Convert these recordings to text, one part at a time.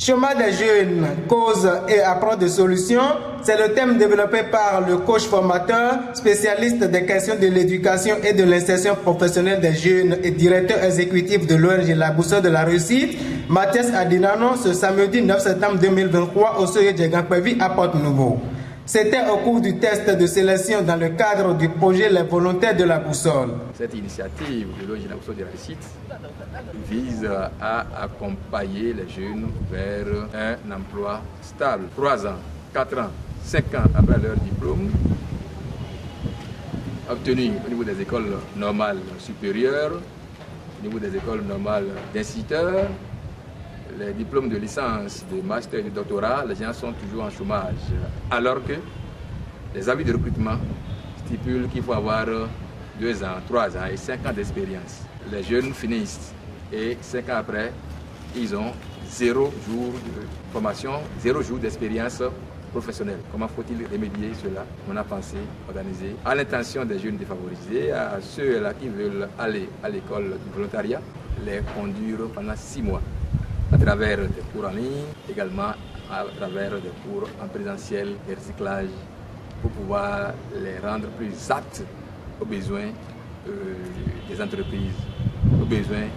Chômage des jeunes, causes et approche de solutions, c'est le thème développé par le coach formateur, spécialiste des questions de l'éducation et de l'insertion professionnelle des jeunes et directeur exécutif de l'ONG La Boussole de la Réussite, Mathias Adinano, ce samedi 9 septembre 2023 au Soye Djegankpevi à Porte-Nouveau. C'était au cours du test de sélection dans le cadre du projet Les Volontaires de la Boussole. Cette initiative de l'ONG La Boussole de la Réussite vise à accompagner les jeunes vers un emploi stable. 3 ans, 4 ans, 5 ans après leur diplôme, obtenu au niveau des écoles normales supérieures, au niveau des écoles normales d'instituteurs, les diplômes de licence, de master et de doctorat, les gens sont toujours en chômage. Alors que les avis de recrutement stipulent qu'il faut avoir 2 ans, 3 ans et 5 ans d'expérience. Les jeunes finissent et 5 ans après, ils ont 0 jour de formation, 0 jour d'expérience professionnelle. Comment faut-il remédier cela? On a pensé organiser à l'intention des jeunes défavorisés, à ceux-là qui veulent aller à l'école du volontariat, les conduire pendant 6 mois. À travers des cours en ligne, également à travers des cours en présentiel et recyclage pour pouvoir les rendre plus aptes aux besoins des entreprises, aux besoins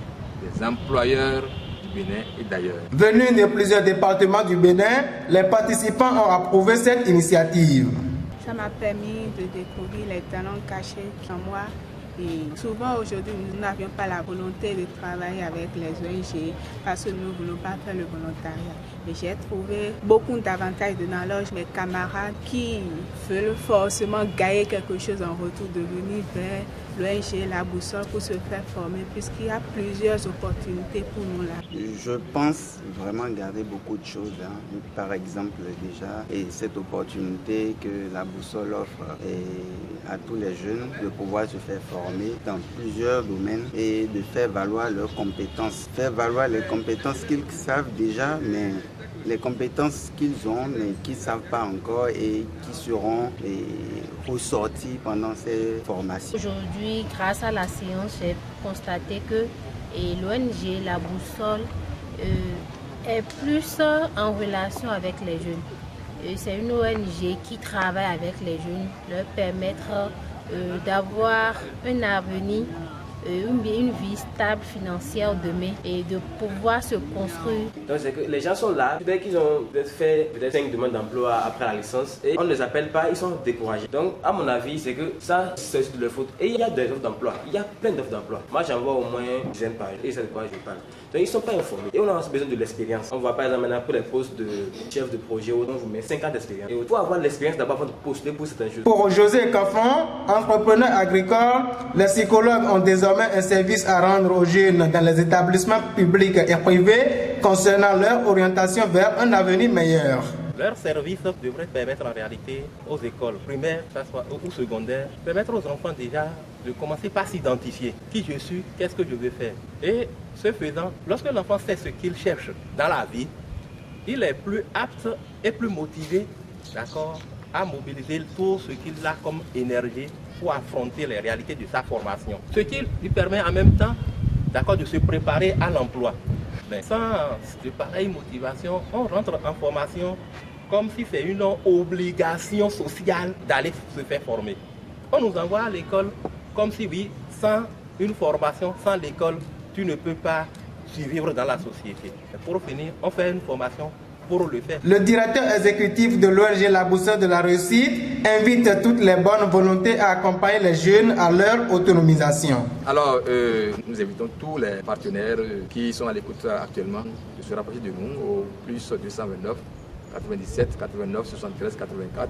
des employeurs du Bénin et d'ailleurs. Venus de plusieurs départements du Bénin, les participants ont approuvé cette initiative. Ça m'a permis de découvrir les talents cachés en moi. Et souvent aujourd'hui, nous n'avions pas la volonté de travailler avec les ONG parce que nous ne voulons pas faire le volontariat. Mais j'ai trouvé beaucoup d'avantages dans l'âge. Mes camarades qui veulent forcément gagner quelque chose en retour de venir vers l'ONG La Boussole pour se faire former puisqu'il y a plusieurs opportunités pour nous là. Je pense vraiment garder beaucoup de choses. Par exemple déjà, et cette opportunité que La Boussole offre à tous les jeunes de pouvoir se faire former dans plusieurs domaines et de faire valoir leurs compétences. Faire valoir les compétences qu'ils savent déjà, mais les compétences qu'ils ont, mais qu'ils ne savent pas encore et qui seront ressorties pendant ces formations. Aujourd'hui, grâce à la séance, j'ai constaté que l'ONG La Boussole est plus en relation avec les jeunes. C'est une ONG qui travaille avec les jeunes, leur permettre d'avoir un avenir, une vie stable financière demain et de pouvoir se construire. Donc c'est que les gens sont là, dès qu'ils ont fait peut-être 5 demandes d'emploi après la licence et on ne les appelle pas, ils sont découragés. Donc à mon avis, c'est que ça, c'est de leur faute. Et il y a des offres d'emploi, il y a plein d'offres d'emploi. Moi j'en vois au moins une dizaine par jour et c'est de quoi je parle. Donc ils ne sont pas informés et on a besoin de l'expérience. On voit par exemple maintenant pour les postes de chef de projet où on vous met 5 ans d'expérience. Et pour avoir l'expérience d'abord avant de postuler pour certaines choses. Pour José Caffon, entrepreneur agricole, les psychologues ont désormais un service à rendre aux jeunes dans les établissements publics et privés concernant leur orientation vers un avenir meilleur. Leur service devrait permettre en réalité aux écoles primaires ou secondaires, permettre aux enfants déjà de commencer par s'identifier. Qui je suis, qu'est-ce que je veux faire. Et ce faisant, lorsque l'enfant sait ce qu'il cherche dans la vie, il est plus apte et plus motivé, d'accord, à mobiliser tout ce qu'il a comme énergie pour affronter les réalités de sa formation. Ce qui lui permet en même temps, d'accord, de se préparer à l'emploi. Mais sans de pareille motivation, on rentre en formation comme si c'est une obligation sociale d'aller se faire former. On nous envoie à l'école comme si oui, sans une formation, sans l'école, tu ne peux pas survivre dans la société. Et pour finir, on fait une formation pour le faire. Le directeur exécutif de l'ONG La Boussole de la Réussite invite toutes les bonnes volontés à accompagner les jeunes à leur autonomisation. Alors, nous invitons tous les partenaires qui sont à l'écoute actuellement de se rapprocher de nous au plus 229 97 89 73 84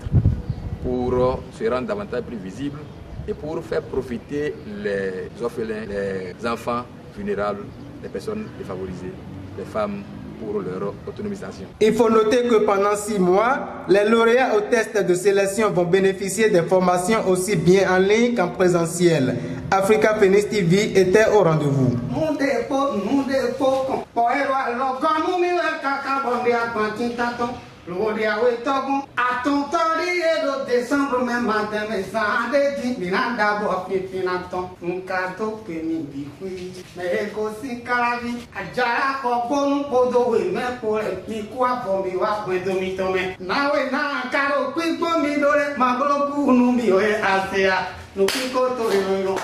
pour se rendre davantage plus visible et pour faire profiter les orphelins, les enfants vulnérables, les personnes défavorisées, les femmes pour leur autonomisation. Il faut noter que pendant 6 mois, les lauréats au test de sélection vont bénéficier des formations aussi bien en ligne qu'en présentiel. Africa Phoenix TV était au rendez-vous. Lo de awe togun atontori edo décembre, même matin, mais ça a dit, bien d'abord, pinaton, un cadeau que mi bifoui. Mais aussi, caravi, a jara, bon, podo, mais pour mi quoi, pour mi wa, point de mi tomé. Nawe, na, caro, quick, pour mi dole, ma blocu, nous mi, asea, nous picoto, et nous,